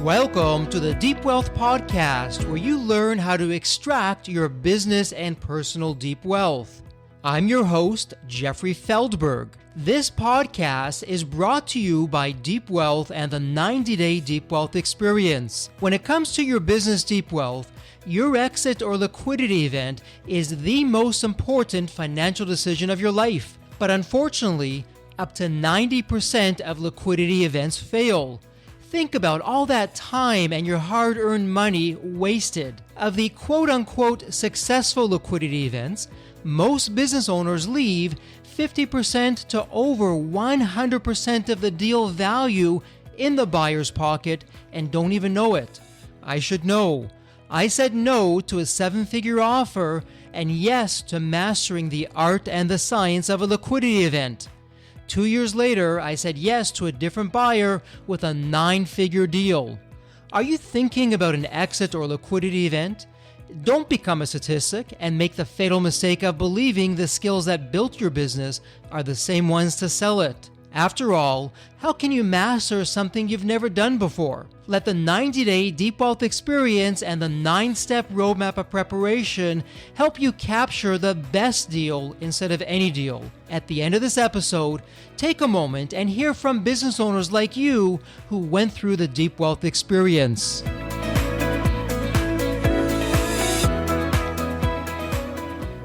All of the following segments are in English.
Welcome to the Deep Wealth Podcast, where you learn how to extract your business and personal deep wealth. I'm your host, Jeffrey Feldberg. This podcast is brought to you by Deep Wealth and the 90-Day Deep Wealth Experience. When it comes to your business deep wealth, your exit or liquidity event is the most important financial decision of your life. But unfortunately, up to 90% of liquidity events fail. Think about all that time and your hard-earned money wasted. Of the quote-unquote successful liquidity events, most business owners leave 50% to over 100% of the deal value in the buyer's pocket and don't even know it. I should know. I said no to a 7-figure offer and yes to mastering the art and the science of a liquidity event. 2 years later, I said yes to a different buyer with a 9-figure deal. Are you thinking about an exit or liquidity event? Don't become a statistic and make the fatal mistake of believing the skills that built your business are the same ones to sell it. After all, how can you master something you've never done before? Let the 90-Day Deep Wealth Experience and the 9-step roadmap of preparation help you capture the best deal instead of any deal. At the end of this episode, take a moment and hear from business owners like you who went through the Deep Wealth Experience.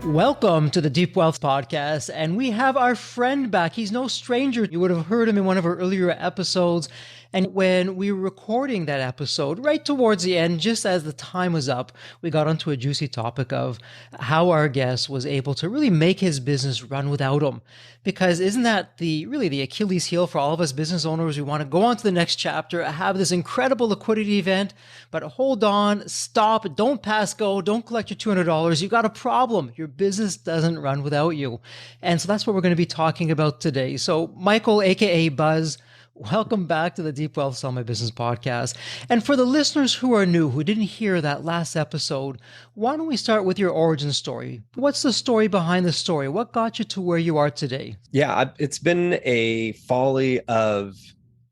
Welcome to the Deep Wealth Podcast, and we have our friend back. He's no stranger. You would have heard him in one of our earlier episodes. And when we were recording that episode, right towards the end, just as the time was up, we got onto a juicy topic of how our guest was able to really make his business run without him. Because isn't that really the Achilles heel for all of us business owners? We want to go on to the next chapter, have this incredible liquidity event, but hold on, stop, don't pass go, don't collect your $200. You got a problem. Your business doesn't run without you. And so that's what we're going to be talking about today. So Michael, aka Buzz, welcome back to the Deep Wealth Sell My Business podcast. And for the listeners who are new, who didn't hear that last episode, why don't we start with your origin story? What's the story behind the story? What got you to where you are today? Yeah, it's been a folly of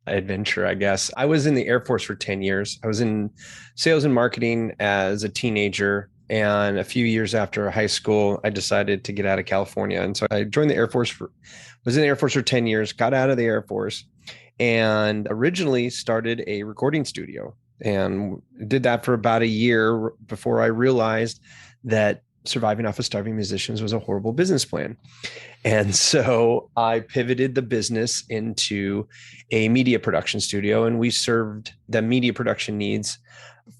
adventure, I guess. I was in the Air Force for 10 years. I was in sales and marketing as a teenager. And a few years after high school, I decided to get out of California. And so I joined the Air Force, was in the Air Force for 10 years, got out of the Air Force, and originally started a recording studio and did that for about a year before I realized that surviving off of starving musicians was a horrible business plan. And so I pivoted the business into a media production studio, and we served the media production needs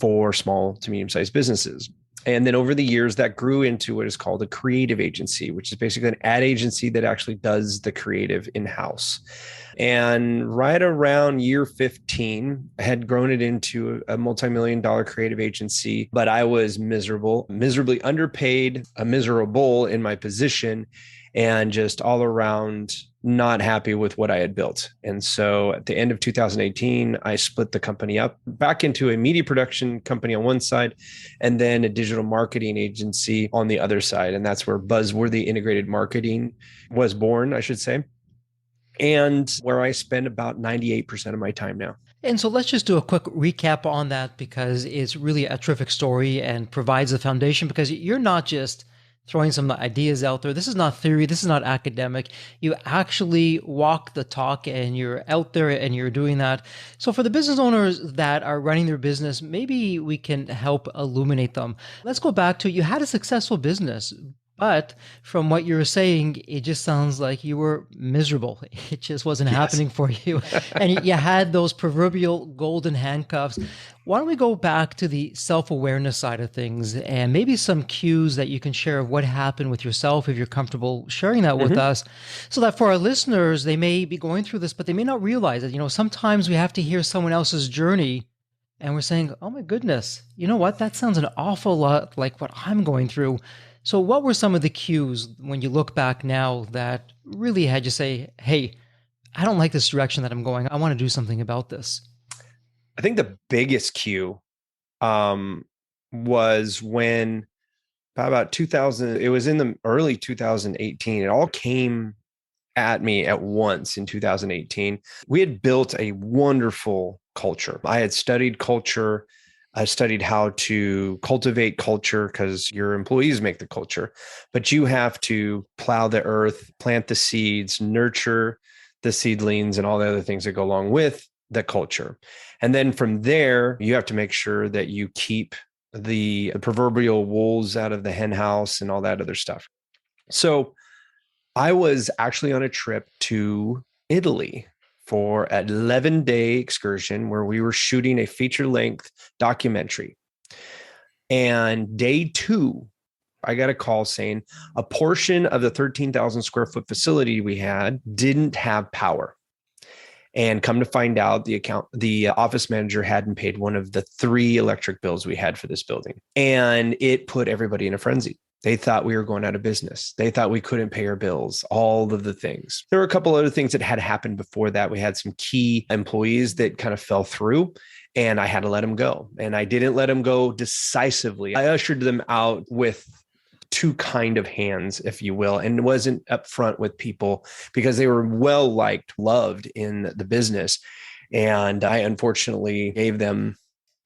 for small to medium-sized businesses. And then over the years, that grew into what is called a creative agency, which is basically an ad agency that actually does the creative in-house. And right around year 15, I had grown it into a multi-million-dollar creative agency, but I was miserably underpaid, miserable in my position, and just all around not happy with what I had built. And so at the end of 2018, I split the company up back into a media production company on one side, and then a digital marketing agency on the other side. And that's where Buzzworthy Integrated Marketing was born, I should say, and where I spend about 98% of my time now. And so let's just do a quick recap on that, because it's really a terrific story and provides the foundation, because you're not just throwing some ideas out there. This is not theory. This is not academic. You actually walk the talk, and you're out there and you're doing that. So for the business owners that are running their business, maybe we can help illuminate them. Let's go back to, you had a successful business, but from what you were saying, it just sounds like you were miserable. It just wasn't happening for you. And you had those proverbial golden handcuffs. Why don't we go back to the self-awareness side of things, and maybe some cues that you can share of what happened with yourself, if you're comfortable sharing that with us, so that for our listeners, they may be going through this, but they may not realize that, sometimes we have to hear someone else's journey and we're saying, oh my goodness, you know what? That sounds an awful lot like what I'm going through. So what were some of the cues when you look back now that really had you say, hey, I don't like this direction that I'm going. I want to do something about this? I think the biggest cue was when about 2000, it was in the early 2018, it all came at me at once in 2018. We had built a wonderful culture. I had studied culture. I studied how to cultivate culture because your employees make the culture, but you have to plow the earth, plant the seeds, nurture the seedlings, and all the other things that go along with the culture. And then from there, you have to make sure that you keep the proverbial wolves out of the hen house and all that other stuff. So I was actually on a trip to Italy for an 11-day excursion where we were shooting a feature-length documentary. And day 2, I got a call saying a portion of the 13,000 square foot facility we had didn't have power. And come to find out, the office manager hadn't paid one of the 3 electric bills we had for this building. And it put everybody in a frenzy. They thought we were going out of business. They thought we couldn't pay our bills, all of the things. There were a couple other things that had happened before that. We had some key employees that kind of fell through, and I had to let them go. And I didn't let them go decisively. I ushered them out with 2 kind of hands, if you will, and wasn't upfront with people because they were well liked, loved in the business. And I unfortunately gave them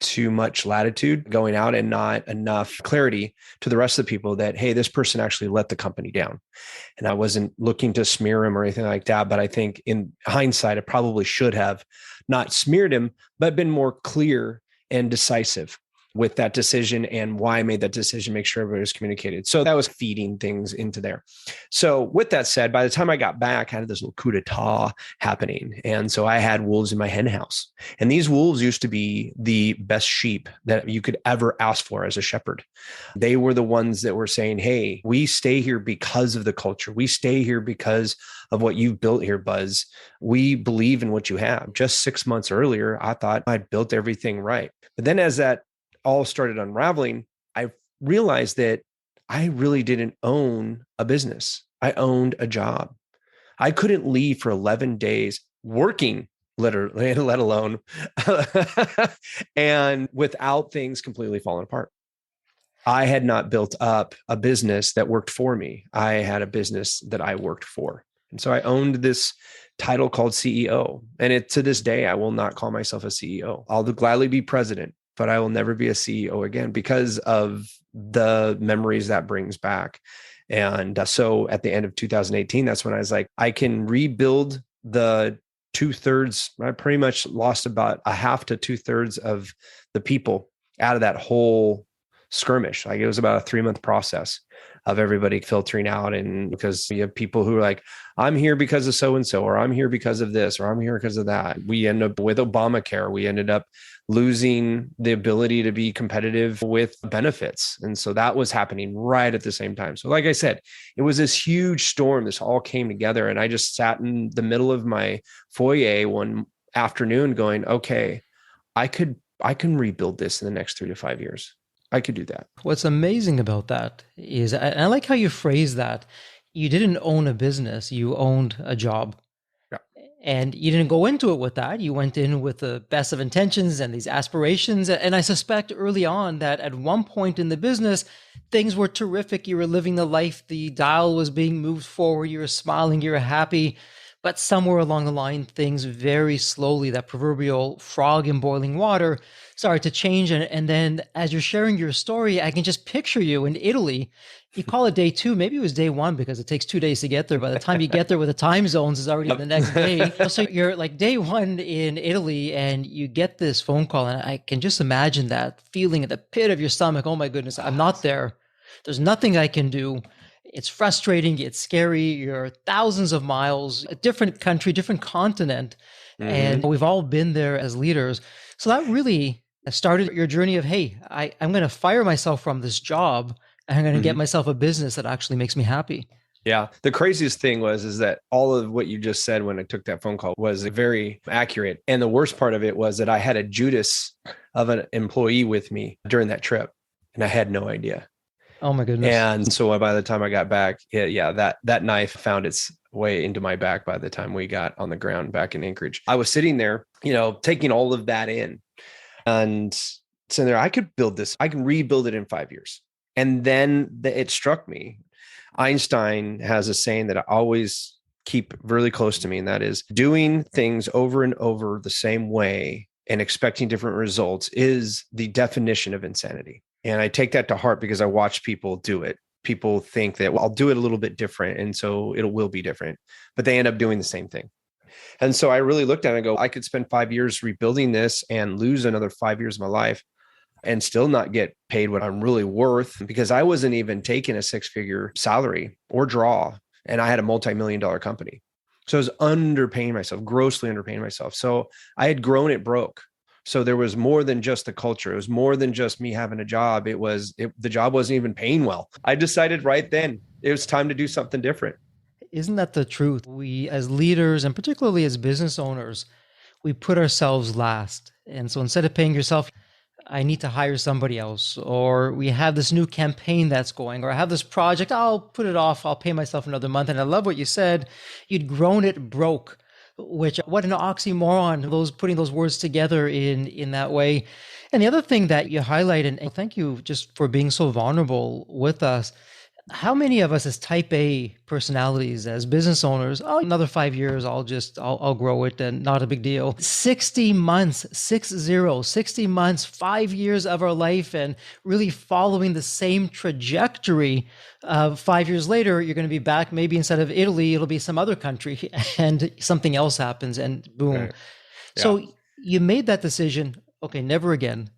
too much latitude going out and not enough clarity to the rest of the people that, hey, this person actually let the company down. And I wasn't looking to smear him or anything like that. But I think in hindsight, I probably should have not smeared him, but been more clear and decisive with that decision and why I made that decision, make sure everybody was communicated. So that was feeding things into there. So with that said, by the time I got back, I had this little coup d'etat happening. And so I had wolves in my hen house. And these wolves used to be the best sheep that you could ever ask for as a shepherd. They were the ones that were saying, hey, we stay here because of the culture. We stay here because of what you've built here, Buzz. We believe in what you have. Just 6 months earlier, I thought I'd built everything right. But then as that all started unraveling, I realized that I really didn't own a business. I owned a job. I couldn't leave for 11 days working, literally, let alone, and without things completely falling apart. I had not built up a business that worked for me. I had a business that I worked for. And so I owned this title called CEO. And to this day, I will not call myself a CEO. I'll gladly be president, but I will never be a CEO again because of the memories that brings back. And so at the end of 2018, that's when I was like, I can rebuild the 2/3. I pretty much lost about a half to 2/3 of the people out of that whole skirmish. Like it was about a 3-month process of everybody filtering out. And because you have people who are like, I'm here because of so-and-so, or I'm here because of this, or I'm here because of that. We end up with Obamacare. We ended up losing the ability to be competitive with benefits. And so that was happening right at the same time. So like I said, it was this huge storm. This all came together. And I just sat in the middle of my foyer one afternoon going, okay, I can rebuild this in the next 3 to 5 years. I could do that. What's amazing about that is, and I like how you phrase that. You didn't own a business, you owned a job. Yeah. And you didn't go into it with that. You went in with the best of intentions and these aspirations. And I suspect early on that at one point in the business, things were terrific. You were living the life, the dial was being moved forward. You were smiling, you were happy. But somewhere along the line, things very slowly, that proverbial frog in boiling water, started to change. And then as you're sharing your story, I can just picture you in Italy. You call it day 2, maybe it was day 1 because it takes 2 days to get there. By the time you get there with the time zones, is already the next day. So you're like day 1 in Italy and you get this phone call, and I can just imagine that feeling at the pit of your stomach. Oh my goodness, I'm not there. There's nothing I can do. It's frustrating. It's scary. You're thousands of miles, a different country, different continent. Mm-hmm. And we've all been there as leaders. So that really started your journey of, hey, I'm going to fire myself from this job. And I'm going to get myself a business that actually makes me happy. Yeah. The craziest thing is that all of what you just said when I took that phone call was very accurate. And the worst part of it was that I had a Judas of an employee with me during that trip, and I had no idea. Oh my goodness. And so by the time I got back, that knife found its way into my back by the time we got on the ground back in Anchorage. I was sitting there, taking all of that in and sitting there, I could build this. I can rebuild it in 5 years. And then it struck me. Einstein has a saying that I always keep really close to me. And that is doing things over and over the same way and expecting different results is the definition of insanity. And I take that to heart because I watch people do it. People think that, well, I'll do it a little bit different. And so it will be different, but they end up doing the same thing. And so I really looked at it and go, I could spend 5 years rebuilding this and lose another 5 years of my life and still not get paid what I'm really worth, because I wasn't even taking a 6-figure salary or draw. And I had a multi-million-dollar company. So I was underpaying myself, grossly underpaying myself. So I had grown it broke. So there was more than just the culture. It was more than just me having a job. The job wasn't even paying well. I decided right then it was time to do something different. Isn't that the truth? We, as leaders, and particularly as business owners, we put ourselves last. And so instead of paying yourself, I need to hire somebody else, or we have this new campaign that's going, or I have this project, I'll put it off, I'll pay myself another month. And I love what you said. You'd grown it broke, which, what an oxymoron, putting those words together in that way. And the other thing that you highlight, and thank you just for being so vulnerable with us. How many of us as type A personalities, as business owners, oh, another 5 years, I'll grow it and not a big deal. 60 months, 60 months, 5 years of our life and really following the same trajectory. 5 years later, you're going to be back. Maybe instead of Italy, it'll be some other country and something else happens and boom. Right. Yeah. So you made that decision. Okay, never again.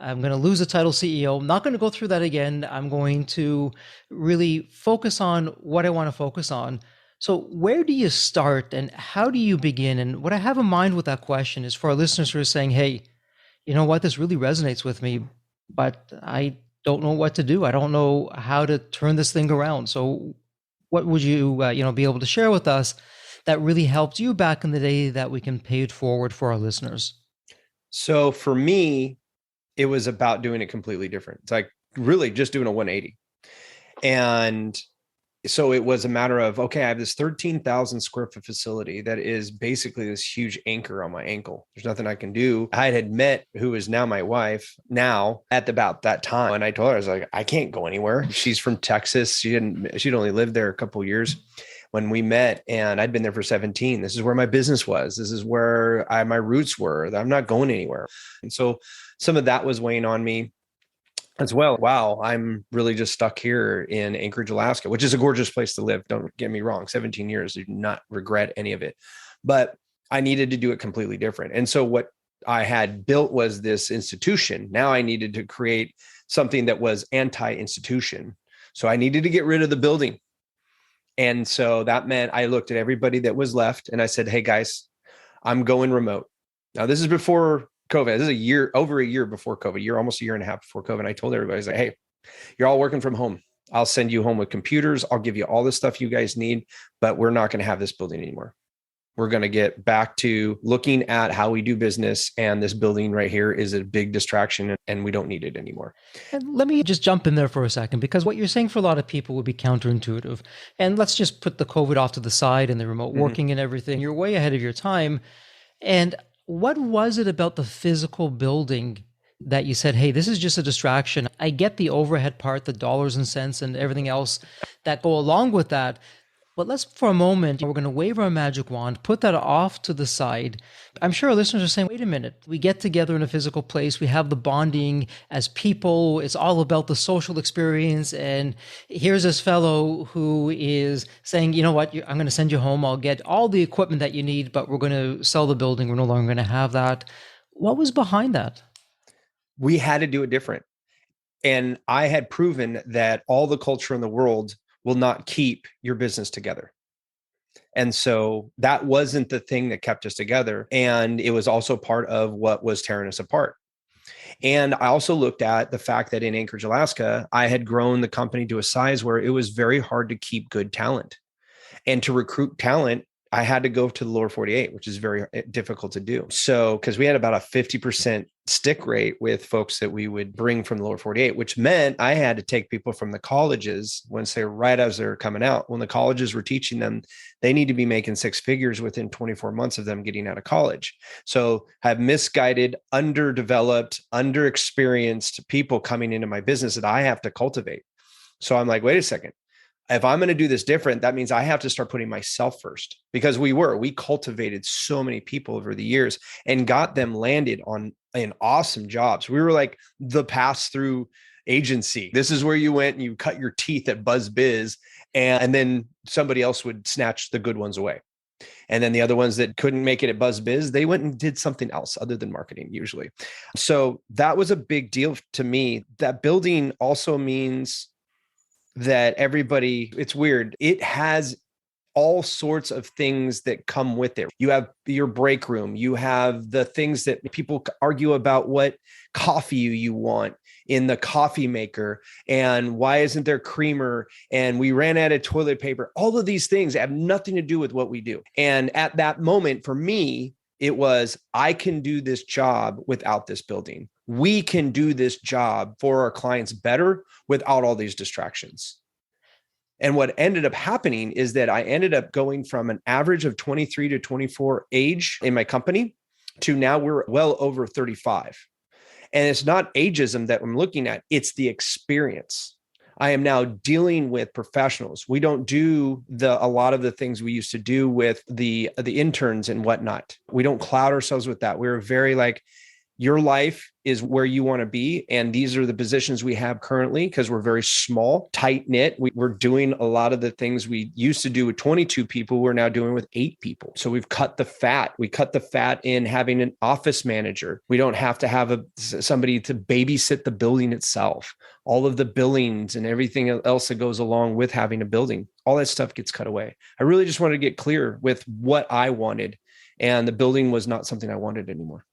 I'm going to lose the title CEO. I'm not going to go through that again. I'm going to really focus on what I want to focus on. So where do you start and how do you begin? And what I have in mind with that question is for our listeners who are saying, hey, you know what, this really resonates with me, but I don't know what to do. I don't know how to turn this thing around. So what would you, be able to share with us that really helped you back in the day that we can pay it forward for our listeners? So for me, it was about doing it completely different. It's like really just doing a 180. And so it was a matter of, okay, I have this 13,000 square foot facility that is basically this huge anchor on my ankle. There's nothing I can do. I had met who is now my wife now at about that time. And I told her, I was like, I can't go anywhere. She's from Texas. She'd only lived there a couple of years when we met, and I'd been there for 17. This is where my business was. This is where my roots were. I'm not going anywhere. And so some of that was weighing on me as well. Wow, I'm really just stuck here in Anchorage, Alaska, which is a gorgeous place to live. Don't get me wrong. 17 years, I do not regret any of it. But I needed to do it completely different. And so what I had built was this institution. Now I needed to create something that was anti-institution. So I needed to get rid of the building. And so that meant I looked at everybody that was left and I said, hey guys, I'm going remote. Now this is before COVID. This is over a year before COVID, almost a year and a half before COVID. And I told everybody, I was like, hey, you're all working from home. I'll send you home with computers. I'll give you all the stuff you guys need, but we're not going to have this building anymore. We're going to get back to looking at how we do business. And this building right here is a big distraction and we don't need it anymore. And let me just jump in there for a second, because what you're saying for a lot of people would be counterintuitive. And let's just put the COVID off to the side and the remote working and everything. You're way ahead of your time. And what was it about the physical building that you said, hey, this is just a distraction? I get the overhead part, the dollars and cents and everything else that go along with that. But let's, for a moment, we're going to wave our magic wand, put that off to the side. I'm sure our listeners are saying, wait a minute, we get together in a physical place. We have the bonding as people. It's all about the social experience. And here's this fellow who is saying, you know what, I'm going to send you home. I'll get all the equipment that you need, but we're going to sell the building. We're no longer going to have that. What was behind that? We had to do it different. And I had proven that all the culture in the world will not keep your business together. And so that wasn't the thing that kept us together. And it was also part of what was tearing us apart. And I also looked at the fact that in Anchorage, Alaska, I had grown the company to a size where it was very hard to keep good talent. And to recruit talent, I had to go to the lower 48, which is very difficult to do. So, because we had about a 50% stick rate with folks that we would bring from the lower 48, which meant I had to take people from the colleges once they're right as they're coming out. When the colleges were teaching them, they need to be making 6 figures within 24 months of them getting out of college. So I have misguided, underdeveloped, underexperienced people coming into my business that I have to cultivate. So I'm like, wait a second. if I'm going to do this different, that means I have to start putting myself first, because we cultivated so many people over the years and got them landed on in awesome jobs. We were like the pass through agency. This is where you went and you cut your teeth at BuzzBiz, and then somebody else would snatch the good ones away. And then the other ones that couldn't make it at BuzzBiz, they went and did something else other than marketing usually. So that was a big deal to me. That building also means that everybody, it's weird, it has all sorts of things that come with it. You have your break room, you have the things that people argue about, what coffee you want in the coffee maker, and why isn't there creamer, and we ran out of toilet paper. All of these things have nothing to do with what we do. And at that moment, for me, it was, I can do this job without this building. We can do this job for our clients better without all these distractions. And what ended up happening is that I ended up going from an average of 23 to 24 age in my company to now we're well over 35. And it's not ageism that I'm looking at, it's the experience. I am now dealing with professionals. We don't do a lot of the things we used to do with the interns and whatnot. We don't cloud ourselves with that. We're very like, your life is where you want to be. And these are the positions we have currently, because we're very small, tight knit. We're doing a lot of the things we used to do with 22 people, we're now doing with 8 people. So we've cut the fat. We cut the fat in having an office manager. We don't have to have somebody to babysit the building itself. All of the billings and everything else that goes along with having a building, all that stuff gets cut away. I really just wanted to get clear with what I wanted. And the building was not something I wanted anymore.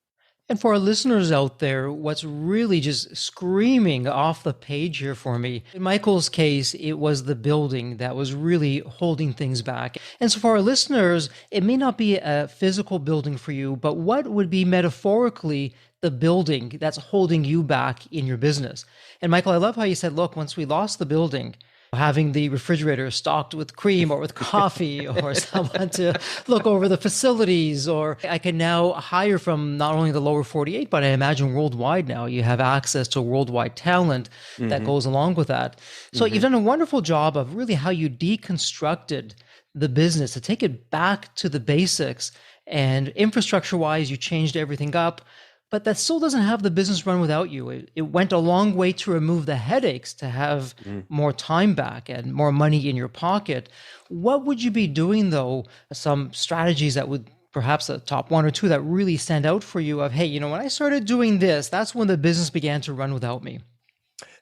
And for our listeners out there, what's really just screaming off the page here for me, in Michael's case, it was the building that was really holding things back. And so for our listeners, it may not be a physical building for you, but what would be metaphorically the building that's holding you back in your business? And Michael, I love how you said, look, once we lost the building, having the refrigerator stocked with cream or with coffee, or someone to look over the facilities, or I can now hire from not only the lower 48, but I imagine worldwide now. You have access to worldwide talent that goes along with that. So you've done a wonderful job of really how you deconstructed the business to take it back to the basics, and infrastructure-wise, you changed everything up. But that still doesn't have the business run without you. It went a long way to remove the headaches, to have more time back and more money in your pocket. What would you be doing, though? Some strategies that would, perhaps the top 1 or 2 that really stand out for you of, hey, when I started doing this, that's when the business began to run without me.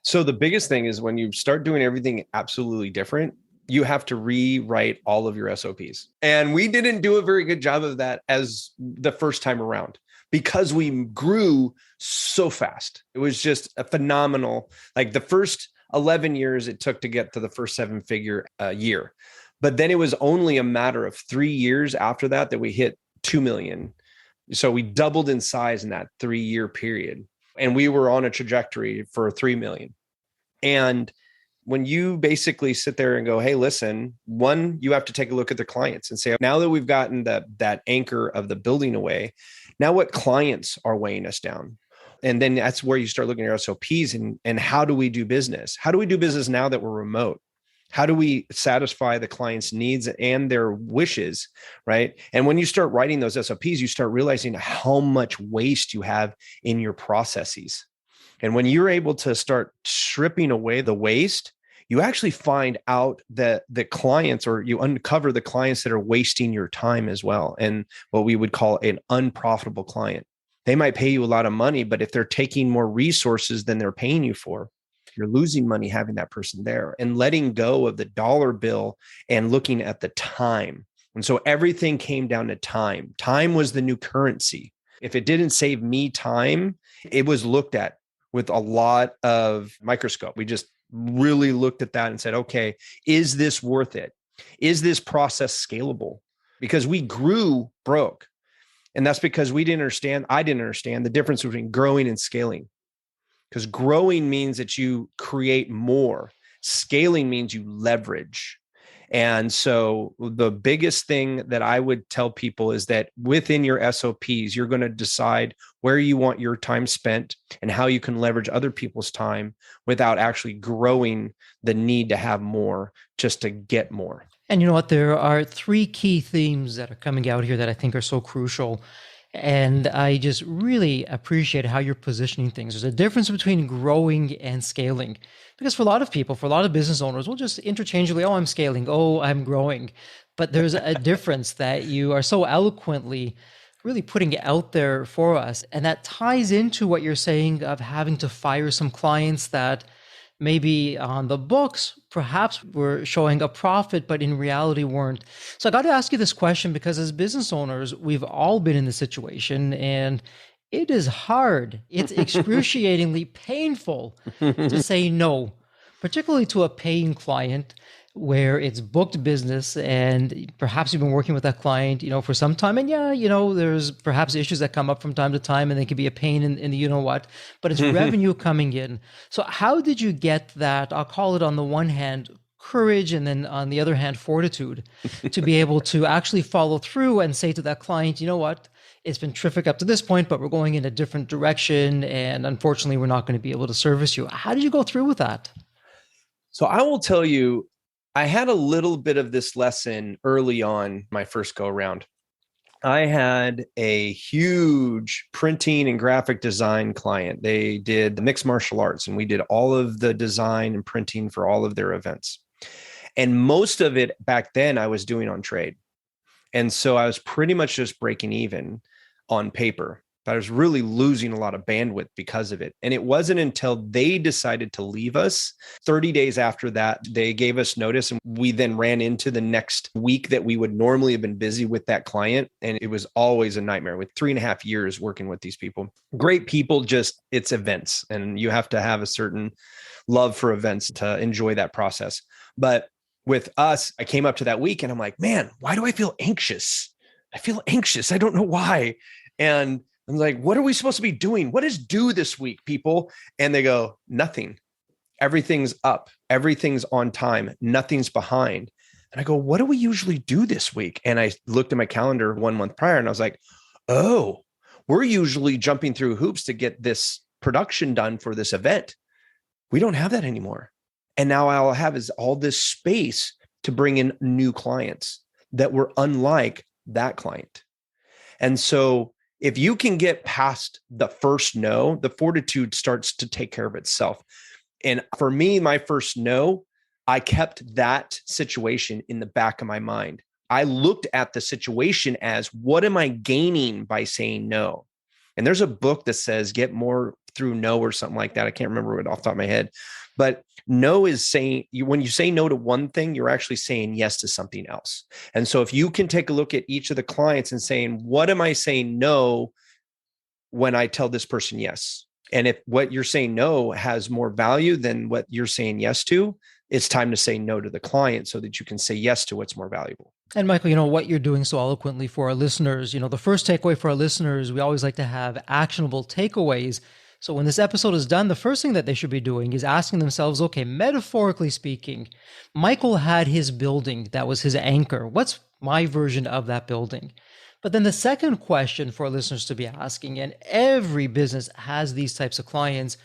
So the biggest thing is when you start doing everything absolutely different, you have to rewrite all of your SOPs. And we didn't do a very good job of that as the first time around, because we grew so fast. It was just a phenomenal, like the first 11 years it took to get to the first 7-figure year. But then it was only a matter of 3 years after that we hit 2 million. So we doubled in size in that 3-year period. And we were on a trajectory for 3 million. And when you basically sit there and go, hey, listen, one, you have to take a look at the clients and say, now that we've gotten that anchor of the building away, now what clients are weighing us down? And then that's where you start looking at your SOPs and how do we do business? How do we do business now that we're remote? How do we satisfy the client's needs and their wishes, right? And when you start writing those SOPs, you start realizing how much waste you have in your processes. And when you're able to start stripping away the waste, you actually find out that the clients, or you uncover the clients that are wasting your time as well. And what we would call an unprofitable client. They might pay you a lot of money, but if they're taking more resources than they're paying you for, you're losing money having that person there, and letting go of the dollar bill and looking at the time. And so everything came down to time. Time was the new currency. If it didn't save me time, it was looked at with a lot of microscope. We just really looked at that and said, okay, is this worth it? Is this process scalable? Because we grew broke. And that's because I didn't understand the difference between growing and scaling. Because growing means that you create more. Scaling means you leverage. And so the biggest thing that I would tell people is that within your SOPs, you're going to decide where you want your time spent and how you can leverage other people's time without actually growing the need to have more just to get more. And you know what? There are three key themes that are coming out here that I think are so crucial. And I just really appreciate how you're positioning things. There's a difference between growing and scaling. Because for a lot of people, for a lot of business owners, we'll just interchangeably, oh, I'm scaling, oh, I'm growing. But there's a difference that you are so eloquently really putting out there for us. And that ties into what you're saying of having to fire some clients that maybe on the books, perhaps were showing a profit, but in reality weren't. So I got to ask you this question because as business owners, we've all been in this situation and it is hard. It's excruciatingly painful to say no, particularly to a paying client where it's booked business and perhaps you've been working with that client, for some time. And yeah, there's perhaps issues that come up from time to time and they can be a pain in the what, but it's revenue coming in. So how did you get that? I'll call it on the one hand, courage, and then on the other hand, fortitude to be able to actually follow through and say to that client, you know what? It's been terrific up to this point, but we're going in a different direction. And unfortunately, we're not going to be able to service you. How did you go through with that? So I will tell you, I had a little bit of this lesson early on my first go around. I had a huge printing and graphic design client. They did the mixed martial arts and we did all of the design and printing for all of their events. And most of it back then I was doing on trade. And so I was pretty much just breaking even on paper, but I was really losing a lot of bandwidth because of it. And it wasn't until they decided to leave us 30 days after that, they gave us notice. And we then ran into the next week that we would normally have been busy with that client. And it was always a nightmare with 3.5 years working with these people. Great people, just it's events. And you have to have a certain love for events to enjoy that process. But with us, I came up to that week and I'm like, man, why do I feel anxious? I feel anxious. I don't know why. And I'm like, what are we supposed to be doing? What is due this week, people? And they go, nothing. Everything's up. Everything's on time. Nothing's behind. And I go, what do we usually do this week? And I looked at my calendar 1 month prior and I was like, oh, we're usually jumping through hoops to get this production done for this event. We don't have that anymore. And now all I have is all this space to bring in new clients that were unlike that client. And so if you can get past the first no, the fortitude starts to take care of itself. And for me, my first no, I kept that situation in the back of my mind. I looked at the situation as, what am I gaining by saying no? And there's a book that says get more through no or something like that. I can't remember it off the top of my head, but no is saying when you say no to one thing, you're actually saying yes to something else. And so if you can take a look at each of the clients and saying, what am I saying no when I tell this person yes? And if what you're saying no has more value than what you're saying yes to, it's time to say no to the client so that you can say yes to what's more valuable. And Michael, what you're doing so eloquently for our listeners, the first takeaway for our listeners, we always like to have actionable takeaways. So when this episode is done, the first thing that they should be doing is asking themselves, okay, metaphorically speaking, Michael had his building that was his anchor. What's my version of that building? But then the second question for our listeners to be asking, and every business has these types of clients,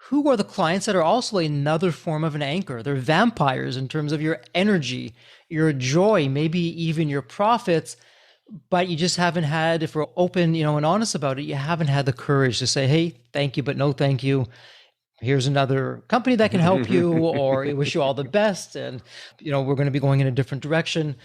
who are the clients that are also another form of an anchor? They're vampires in terms of your energy, your joy, maybe even your profits, but you just haven't had, if we're open, and honest about it, you haven't had the courage to say, hey, thank you, but no thank you. Here's another company that can help you, or I wish you all the best. And, we're going to be going in a different direction.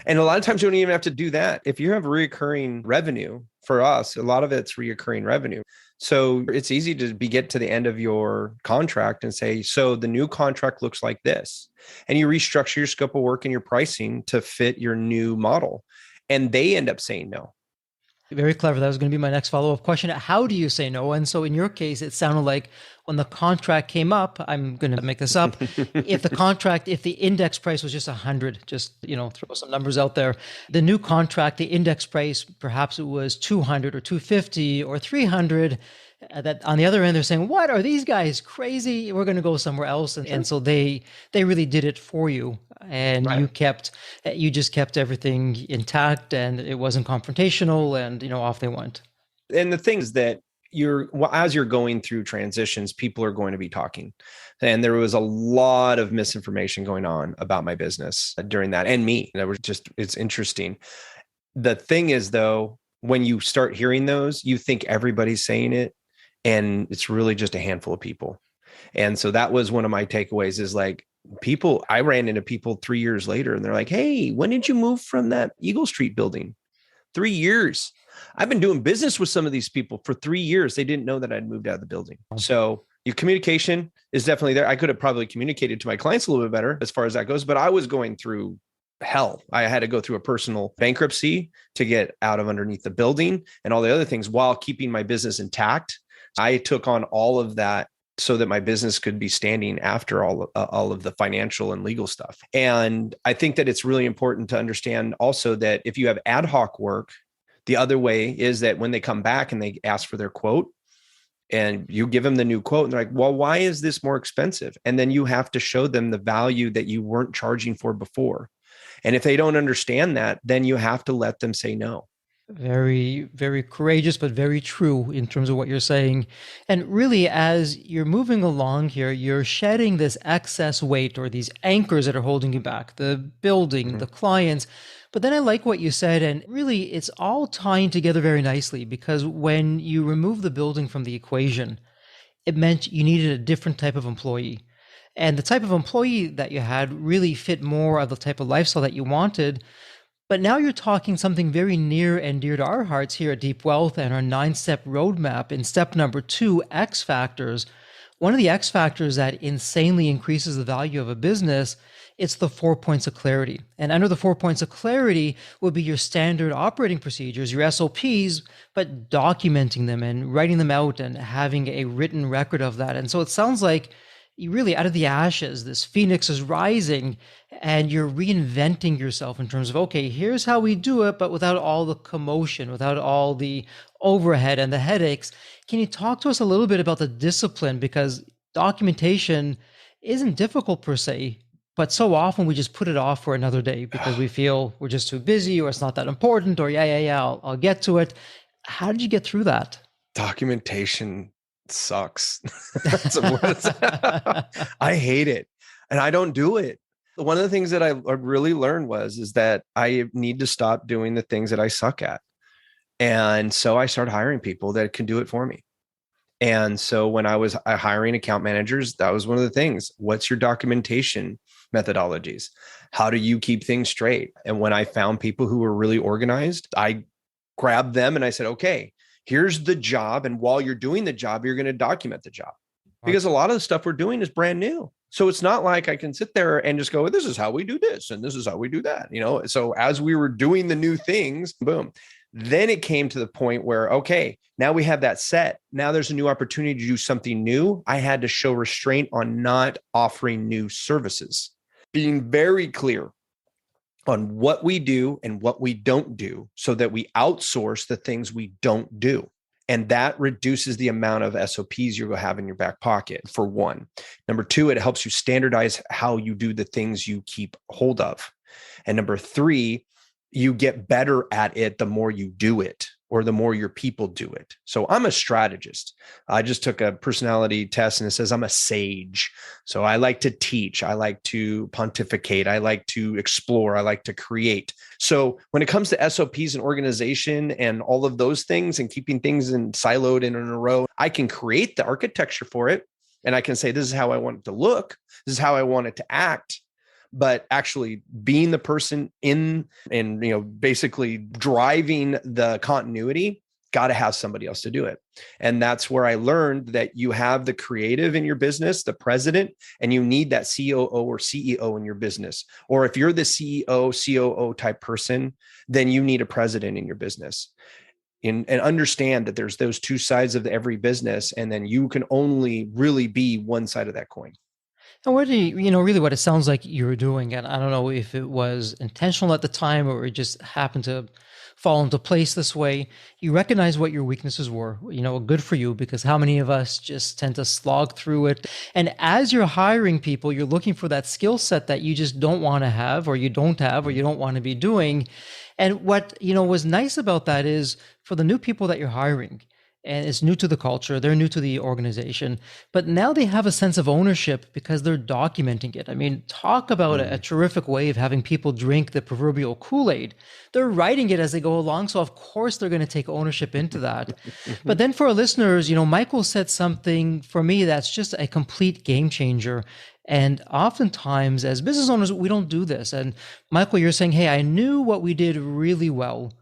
And a lot of times you don't even have to do that. If you have reoccurring revenue, for us, a lot of it's reoccurring revenue. So it's easy to get to the end of your contract and say, so the new contract looks like this. And you restructure your scope of work and your pricing to fit your new model. And they end up saying no. Very clever. That was going to be my next follow-up question. How do you say no? And so in your case, it sounded like, when the contract came up, I'm going to make this up. If the index price was just 100, just, throw some numbers out there, the new contract, the index price, perhaps it was 200 or 250 or 300. That on the other end, they're saying, what are these guys crazy? We're going to go somewhere else. And so they really did it for you. And Right. you just kept everything intact, and it wasn't confrontational, and, off they went. And the things that as you're going through transitions, people are going to be talking. And there was a lot of misinformation going on about my business during that, and me. It's interesting. The thing is, though, when you start hearing those, you think everybody's saying it, and it's really just a handful of people. And so that was one of my takeaways, is like, I ran into people 3 years later, and they're like, hey, when did you move from that Eagle Street building? 3 years. I've been doing business with some of these people for 3 years. They didn't know that I'd moved out of the building. So your communication is definitely there. I could have probably communicated to my clients a little bit better as far as that goes, but I was going through hell. I had to go through a personal bankruptcy to get out of underneath the building and all the other things while keeping my business intact. I took on all of that so that my business could be standing after all of the financial and legal stuff. And I think that it's really important to understand also that if you have ad hoc work, the other way is that when they come back and they ask for their quote, and you give them the new quote, and they're like, well, why is this more expensive? And then you have to show them the value that you weren't charging for before. And if they don't understand that, then you have to let them say no. Very, very courageous, but very true in terms of what you're saying. And really, as you're moving along here, you're shedding this excess weight or these anchors that are holding you back, the building, the clients. But then I like what you said, and really it's all tying together very nicely, because when you remove the building from the equation, it meant you needed a different type of employee. And the type of employee that you had really fit more of the type of lifestyle that you wanted. But now you're talking something very near and dear to our hearts here at Deep Wealth and our 9-step roadmap. In step number 2, X factors. One of the X factors that insanely increases the value of a business, it's the 4 points of clarity. And under the 4 points of clarity would be your standard operating procedures, your SOPs, but documenting them and writing them out and having a written record of that. And so it sounds like you really, out of the ashes, this phoenix is rising, and you're reinventing yourself in terms of, okay, here's how we do it, but without all the commotion, without all the overhead and the headaches. Can you talk to us a little bit about the discipline? Because documentation isn't difficult per se, but so often we just put it off for another day because we feel we're just too busy, or it's not that important, or I'll get to it. How did you get through that? Documentation sucks. I hate it, and I don't do it. One of the things that I really learned is that I need to stop doing the things that I suck at. And so I started hiring people that can do it for me. And so when I was hiring account managers, that was one of the things. What's your documentation methodologies? How do you keep things straight? And when I found people who were really organized, I grabbed them and I said, okay, here's the job. And while you're doing the job, you're going to document the job, because a lot of the stuff we're doing is brand new. So it's not like I can sit there and just go, this is how we do this, and this is how we do that. So as we were doing the new things, boom, then it came to the point where, okay, now we have that set. Now there's a new opportunity to do something new. I had to show restraint on not offering new services, being very clear on what we do and what we don't do, so that we outsource the things we don't do. And that reduces the amount of SOPs you're going to have in your back pocket, for one. Number 2, it helps you standardize how you do the things you keep hold of. And number 3, you get better at it the more you do it, or the more your people do it. So I'm a strategist. I just took a personality test, and it says I'm a sage. So I like to teach. I like to pontificate. I like to explore. I like to create. So when it comes to SOPs and organization and all of those things and keeping things siloed in a row, I can create the architecture for it. And I can say, this is how I want it to look. This is how I want it to act. But actually being the person in and, basically driving the continuity, got to have somebody else to do it. And that's where I learned that you have the creative in your business, the president, and you need that COO or CEO in your business. Or if you're the CEO, COO type person, then you need a president in your business. and understand that there's those two sides of every business, and then you can only really be one side of that coin. And what do really what it sounds like you were doing, and I don't know if it was intentional at the time or it just happened to fall into place this way. You recognize what your weaknesses were, good for you, because how many of us just tend to slog through it? And as you're hiring people, you're looking for that skill set that you just don't want to have, or you don't have, or you don't want to be doing. And what, was nice about that is for the new people that you're hiring, and it's new to the culture, they're new to the organization, but now they have a sense of ownership because they're documenting it. I mean, talk about a terrific way of having people drink the proverbial Kool-Aid. They're writing it as they go along, so of course they're going to take ownership into that. But then for our listeners, Michael said something for me that's just a complete game changer. And oftentimes as business owners, we don't do this. And Michael, you're saying, hey, I knew what we did really well,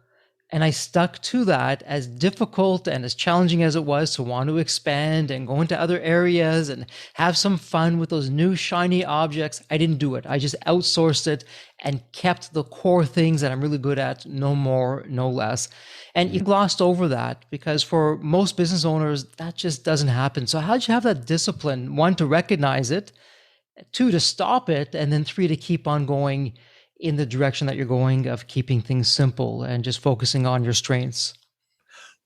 and I stuck to that, as difficult and as challenging as it was to want to expand and go into other areas and have some fun with those new shiny objects. I didn't do it. I just outsourced it and kept the core things that I'm really good at, no more, no less. And you glossed over that because for most business owners, that just doesn't happen. So how'd you have that discipline? One, to recognize it, two, to stop it, and then three, to keep on going in the direction that you're going of keeping things simple and just focusing on your strengths?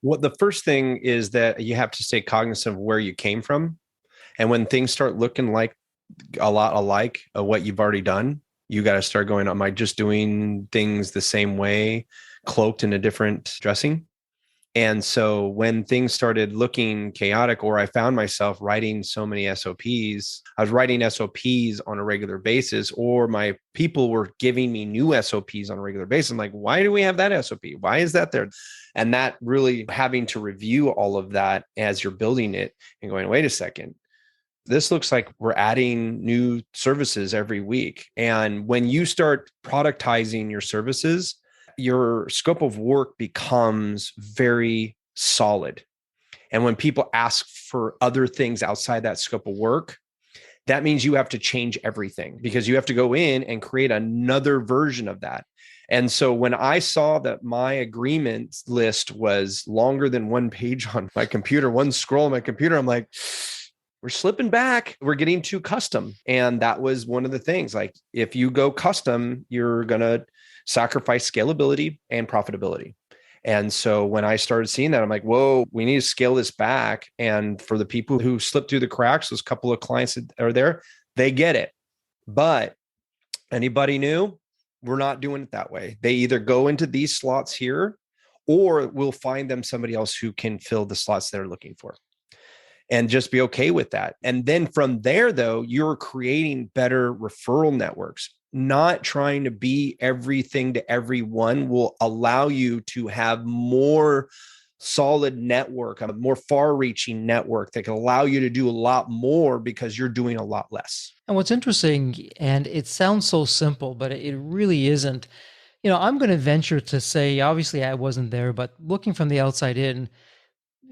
Well, the first thing is that you have to stay cognizant of where you came from. And when things start looking like a lot alike of what you've already done, you got to start going, am I just doing things the same way, cloaked in a different dressing? And so when things started looking chaotic, or I found myself writing so many SOPs, I was writing SOPs on a regular basis, or my people were giving me new SOPs on a regular basis. I'm like, why do we have that SOP? Why is that there? And that really having to review all of that as you're building it and going, wait a second, this looks like we're adding new services every week. And when you start productizing your services, your scope of work becomes very solid. And when people ask for other things outside that scope of work, that means you have to change everything because you have to go in and create another version of that. And so when I saw that my agreement list was longer than one page on my computer, one scroll on my computer, I'm like, we're slipping back. We're getting too custom. And that was one of the things. Like, if you go custom, you're going to sacrifice scalability and profitability. And so when I started seeing that, I'm like, whoa, we need to scale this back. And for the people who slipped through the cracks, those couple of clients that are there, they get it. But anybody new, we're not doing it that way. They either go into these slots here, or we'll find them somebody else who can fill the slots they're looking for. And just be okay with that. And then from there, though, you're creating better referral networks. Not trying to be everything to everyone will allow you to have more solid network, a more far-reaching network that can allow you to do a lot more because you're doing a lot less. And what's interesting, and it sounds so simple, but it really isn't. I'm going to venture to say, obviously I wasn't there, but looking from the outside in,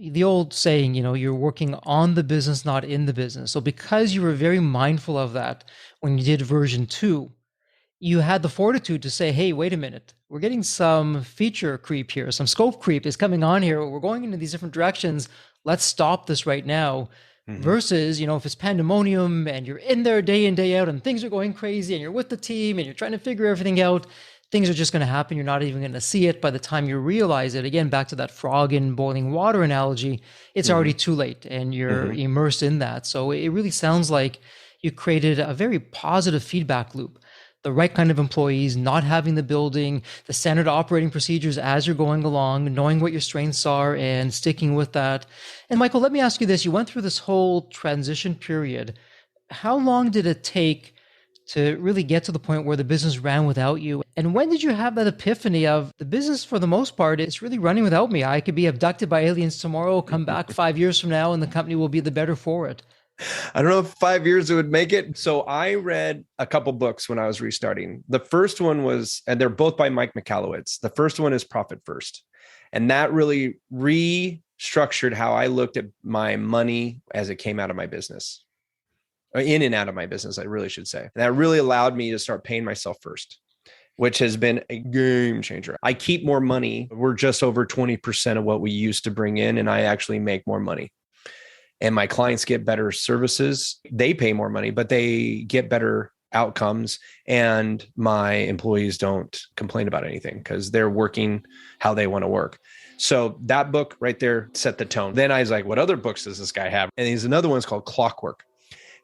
the old saying, you're working on the business, not in the business. So because you were very mindful of that when you did version 2, you had the fortitude to say, hey, wait a minute, we're getting some feature creep here. Some scope creep is coming on here. We're going into these different directions. Let's stop this right now. Mm-hmm. Versus, if it's pandemonium and you're in there day in, day out and things are going crazy and you're with the team and you're trying to figure everything out, things are just going to happen. You're not even going to see it by the time you realize it. Again, back to that frog in boiling water analogy, it's already too late and you're immersed in that. So it really sounds like you created a very positive feedback loop. The right kind of employees, not having the building, the standard operating procedures as you're going along, knowing what your strengths are and sticking with that. And Michael, let me ask you this. You went through this whole transition period. How long did it take to really get to the point where the business ran without you? And when did you have that epiphany of the business, for the most part, it's really running without me? I could be abducted by aliens tomorrow, come back 5 years from now, and the company will be the better for it. I don't know if 5 years it would make it. So I read a couple books when I was restarting. The first one was, and they're both by Mike Michalowicz. The first one is Profit First. And that really restructured how I looked at my money as it came out of my business, or in and out of my business, I really should say. And that really allowed me to start paying myself first. which has been a game changer. I keep more money. We're just over 20% of what we used to bring in, and I actually make more money. And my clients get better services. They pay more money, but they get better outcomes. And my employees don't complain about anything because they're working how they want to work. So that book right there set the tone. Then I was like, what other books does this guy have? And there's another one called Clockwork.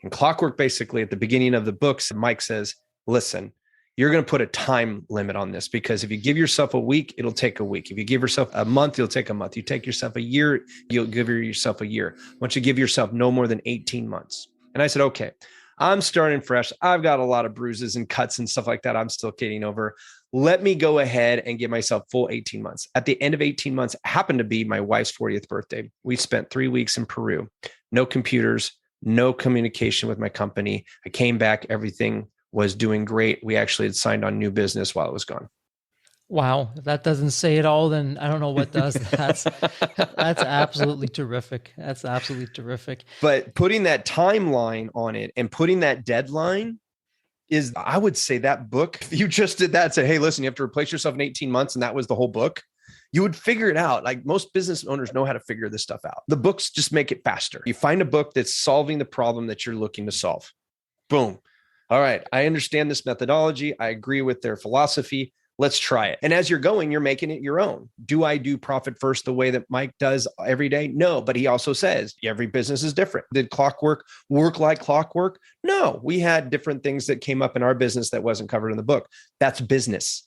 And Clockwork, basically at the beginning of the books, Mike says, listen, you're going to put a time limit on this, because if you give yourself a week, it'll take a week. If you give yourself a month, it'll take a month. You take yourself a year, you'll give yourself a year. Once you give yourself no more than 18 months. And I said, okay, I'm starting fresh. I've got a lot of bruises and cuts and stuff like that I'm still getting over. Let me go ahead and give myself full 18 months. At the end of 18 months, happened to be my wife's 40th birthday. We spent 3 weeks in Peru, no computers, no communication with my company. I came back, everything was doing great. We actually had signed on new business while it was gone. Wow. If that doesn't say it all, then I don't know what does. That's absolutely terrific. That's absolutely terrific. But putting that timeline on it and putting that deadline is, I would say, that book, if you just did that and said, hey, listen, you have to replace yourself in 18 months, and that was the whole book, you would figure it out. Like, most business owners know how to figure this stuff out. The books just make it faster. You find a book that's solving the problem that you're looking to solve. Boom. All right, I understand this methodology. I agree with their philosophy. Let's try it. And as you're going, you're making it your own. Do I do profit first the way that Mike does every day? No, but he also says every business is different. Did Clockwork work like clockwork? No, we had different things that came up in our business that wasn't covered in the book. That's business.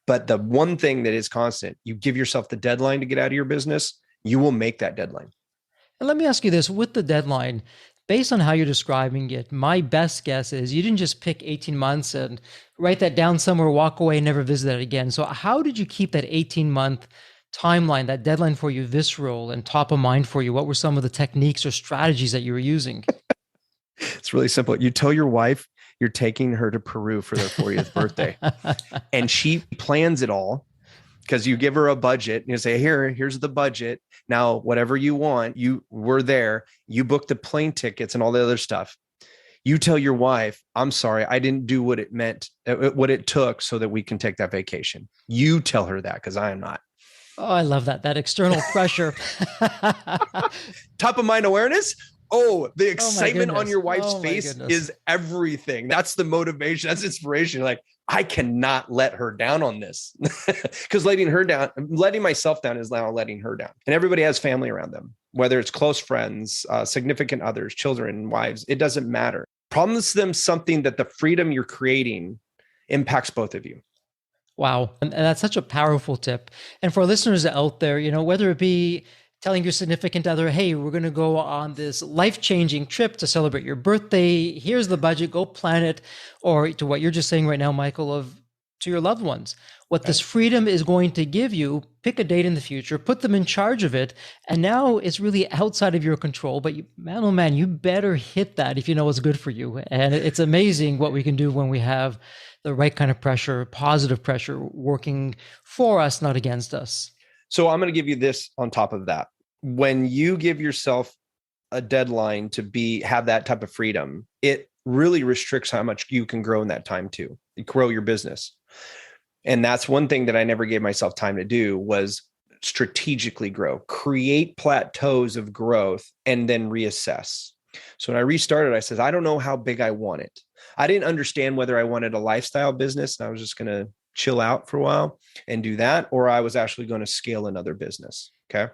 But the one thing that is constant, you give yourself the deadline to get out of your business, you will make that deadline. And let me ask you this, with the deadline, based on how you're describing it, my best guess is you didn't just pick 18 months and write that down somewhere, walk away, and never visit it again. So how did you keep that 18-month timeline, that deadline for you visceral and top of mind for you? What were some of the techniques or strategies that you were using? It's really simple. You tell your wife you're taking her to Peru for their 40th birthday, and she plans it all, because you give her a budget and you say, here's the budget. Now, whatever you want, we're there. You book the plane tickets and all the other stuff. You tell your wife, I'm sorry, I didn't do what it meant, what it took so that we can take that vacation. You tell her that, because I am not. Oh, I love that external pressure. Top of mind awareness. Oh, the excitement on your wife's face goodness. is everything. That's the motivation. That's inspiration. Like, I cannot let her down on this, because letting myself down is now letting her down. And everybody has family around them, whether it's close friends, significant others, children, wives, it doesn't matter. Promise them something that the freedom you're creating impacts both of you. Wow. And that's such a powerful tip. And for listeners out there, whether it be telling your significant other, hey, we're going to go on this life-changing trip to celebrate your birthday. Here's the budget, go plan it. Or to what you're just saying right now, Michael, to your loved ones, what this freedom is going to give you, pick a date in the future, put them in charge of it. And now it's really outside of your control, but man, oh man, you better hit that if you know what's good for you. And it's amazing what we can do when we have the right kind of pressure, positive pressure working for us, not against us. So I'm going to give you this on top of that. When you give yourself a deadline to have that type of freedom, it really restricts how much you can grow in that time too. You grow your business. And that's one thing that I never gave myself time to do, was strategically grow, create plateaus of growth, and then reassess. So when I restarted, I said, I don't know how big I want it. I didn't understand whether I wanted a lifestyle business and I was just going to chill out for a while and do that, or I was actually going to scale another business. Okay.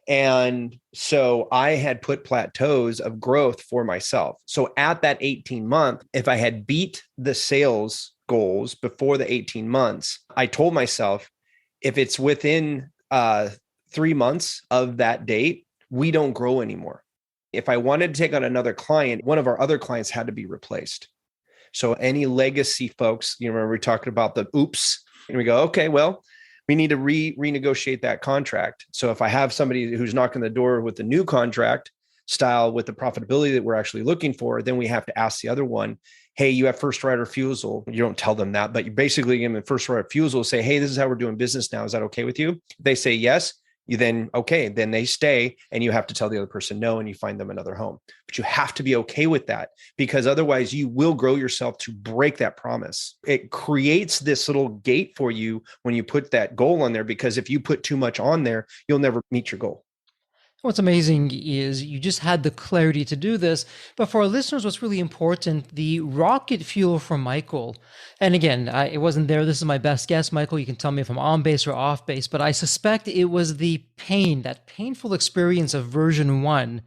And so I had put plateaus of growth for myself. So at that 18-month, if I had beat the sales goals before the 18 months, I told myself, if it's within 3 months of that date, we don't grow anymore. If I wanted to take on another client, one of our other clients had to be replaced. So any legacy folks, remember we talked about the oops, and we go, okay, well, we need to renegotiate that contract. So if I have somebody who's knocking the door with the new contract style with the profitability that we're actually looking for, then we have to ask the other one, hey, you have first right refusal. You don't tell them that, but you basically give them first right refusal, say, hey, this is how we're doing business now. Is that okay with you? If they say yes, then they stay and you have to tell the other person no and you find them another home. But you have to be okay with that, because otherwise you will grow yourself to break that promise. It creates this little gate for you when you put that goal on there, because if you put too much on there, you'll never meet your goal. What's amazing is you just had the clarity to do this. But for our listeners, what's really important, the rocket fuel for Michael, and again, it wasn't there. This is my best guess, Michael. You can tell me if I'm on base or off base, but I suspect it was the pain, that painful experience of version 1.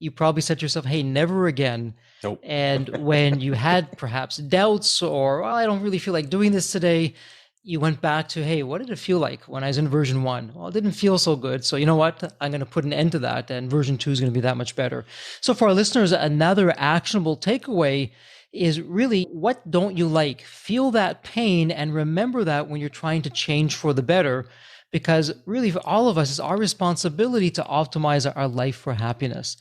You probably said to yourself, hey, never again. Nope. And when you had perhaps doubts or, well, I don't really feel like doing this today, you went back to, hey, what did it feel like when I was in version 1? Well, it didn't feel so good. So you know what? I'm going to put an end to that. And version 2 is going to be that much better. So for our listeners, another actionable takeaway is really, what don't you like? Feel that pain and remember that when you're trying to change for the better, because really for all of us, it's our responsibility to optimize our life for happiness.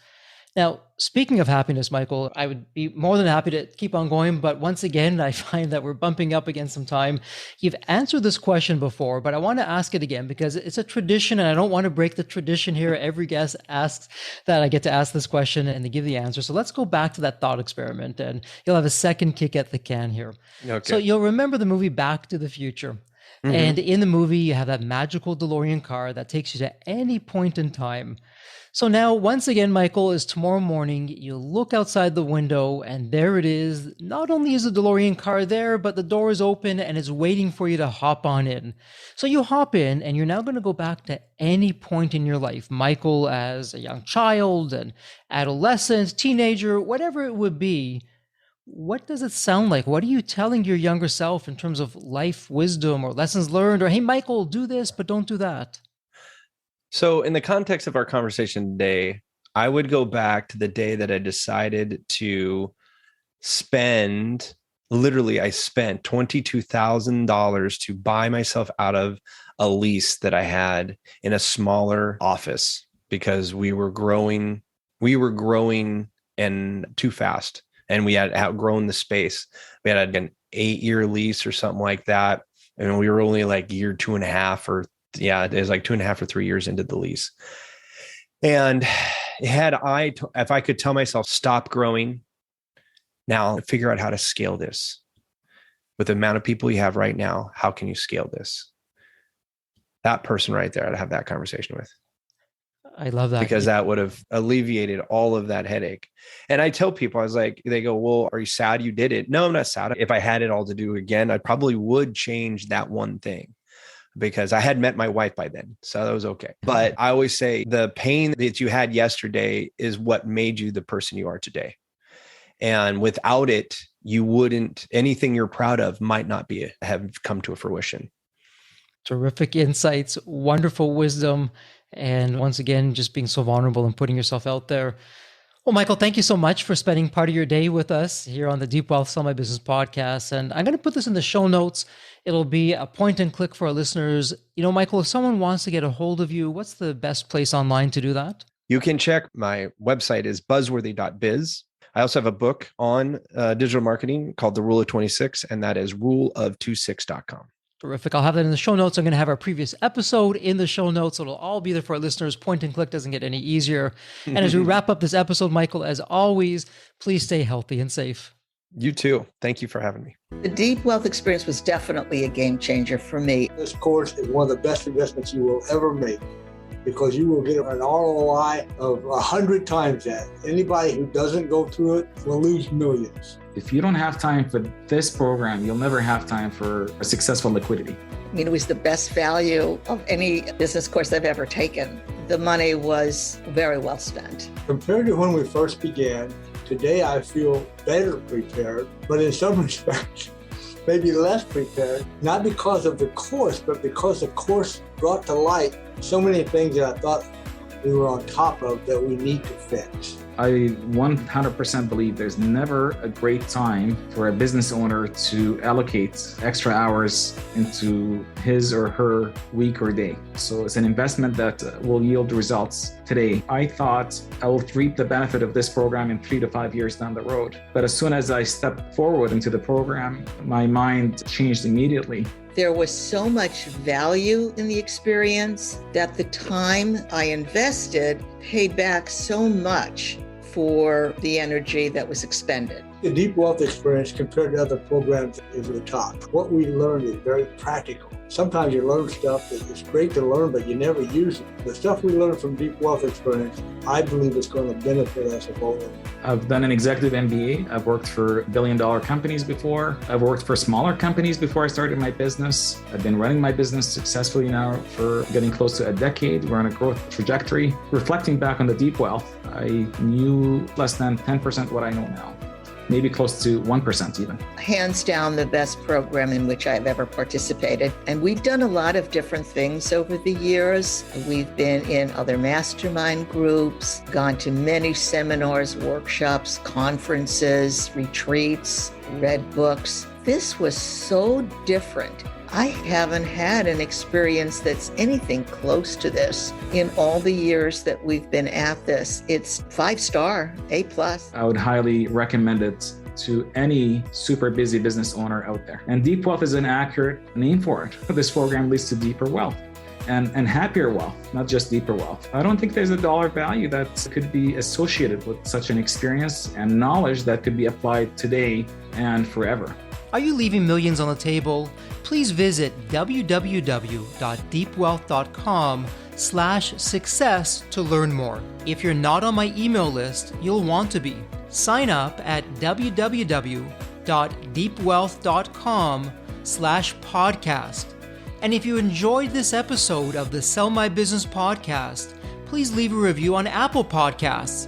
Now, speaking of happiness, Michael, I would be more than happy to keep on going, but once again, I find that we're bumping up against some time. You've answered this question before, but I want to ask it again because it's a tradition and I don't want to break the tradition here. Every guest asks that I get to ask this question and they give the answer. So let's go back to that thought experiment and you'll have a second kick at the can here. Okay. So you'll remember the movie Back to the Future. Mm-hmm. And in the movie, you have that magical DeLorean car that takes you to any point in time. So now, once again, Michael, is tomorrow morning, you look outside the window and there it is. Not only is the DeLorean car there, but the door is open and it's waiting for you to hop on in. So you hop in and you're now going to go back to any point in your life. Michael as a young child, an adolescent, teenager, whatever it would be. What does it sound like? What are you telling your younger self in terms of life wisdom or lessons learned? Or, hey, Michael, do this, but don't do that. So in the context of our conversation today, I would go back to the day that I decided to spend, literally I spent $22,000 to buy myself out of a lease that I had in a smaller office because we were growing and too fast. And we had outgrown the space. We had an 8-year lease or something like that. And we were only like year 2.5 it was like 2.5 or 3 years into the lease. And if I could tell myself, stop growing, now figure out how to scale this with the amount of people you have right now. How can you scale this? That person right there, I'd have that conversation with. I love that. Because that would have alleviated all of that headache. And I tell people, I was like, they go, well, are you sad you did it? No, I'm not sad. If I had it all to do again, I probably would change that one thing. Because I had met my wife by then. So that was okay. But I always say the pain that you had yesterday is what made you the person you are today. And without it, anything you're proud of might not have come to a fruition. Terrific insights, wonderful wisdom. And once again, just being so vulnerable and putting yourself out there. Well, Michael, thank you so much for spending part of your day with us here on the Deep Wealth Sell My Business podcast. And I'm going to put this in the show notes. It'll be a point and click for our listeners. You know, Michael, if someone wants to get a hold of you, what's the best place online to do that? You can check my website is buzzworthy.biz. I also have a book on digital marketing called The Rule of 26, and that is ruleof26.com. Terrific. I'll have that in the show notes. I'm going to have our previous episode in the show notes. It'll all be there for our listeners. Point and click doesn't get any easier. And as we wrap up this episode, Michael, as always, please stay healthy and safe. You too. Thank you for having me. The Deep Wealth experience was definitely a game changer for me. This course is one of the best investments you will ever make because you will get an ROI of 100 times that. Anybody who doesn't go through it will lose millions. If you don't have time for this program, you'll never have time for a successful liquidity. I mean, it was the best value of any business course I've ever taken. The money was very well spent. Compared to when we first began, today I feel better prepared, but in some respects, maybe less prepared, not because of the course, but because the course brought to light so many things that I thought we were on top of that we need to fix. I 100% believe there's never a great time for a business owner to allocate extra hours into his or her week or day. So it's an investment that will yield results today. I thought I will reap the benefit of this program in 3 to 5 years down the road. But as soon as I stepped forward into the program, my mind changed immediately. There was so much value in the experience that the time I invested paid back so much for the energy that was expended. The Deep Wealth experience compared to other programs is the top. What we learned is very practical. Sometimes you learn stuff that is great to learn, but you never use it. The stuff we learned from Deep Wealth experience, I believe is going to benefit us a whole lot. I've done an executive MBA. I've worked for billion-dollar companies before. I've worked for smaller companies before I started my business. I've been running my business successfully now for getting close to a decade. We're on a growth trajectory. Reflecting back on the Deep Wealth, I knew less than 10% what I know now. Maybe close to 1% even. Hands down, the best program in which I've ever participated. And we've done a lot of different things over the years. We've been in other mastermind groups, gone to many seminars, workshops, conferences, retreats, read books. This was so different. I haven't had an experience that's anything close to this in all the years that we've been at this. It's 5-star, A+. I would highly recommend it to any super busy business owner out there. And Deep Wealth is an accurate name for it. This program leads to deeper wealth and happier wealth, not just deeper wealth. I don't think there's a dollar value that could be associated with such an experience and knowledge that could be applied today and forever. Are you leaving millions on the table? Please visit www.deepwealth.com/success to learn more. If you're not on my email list, you'll want to be. Sign up at www.deepwealth.com/podcast. And if you enjoyed this episode of the Sell My Business podcast, please leave a review on Apple Podcasts.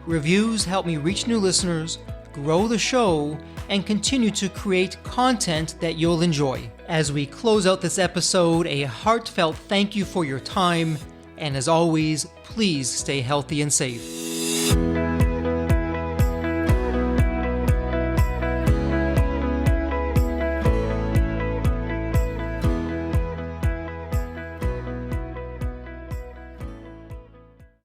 Reviews help me reach new listeners, grow the show, and continue to create content that you'll enjoy. As we close out this episode, a heartfelt thank you for your time, and as always, please stay healthy and safe.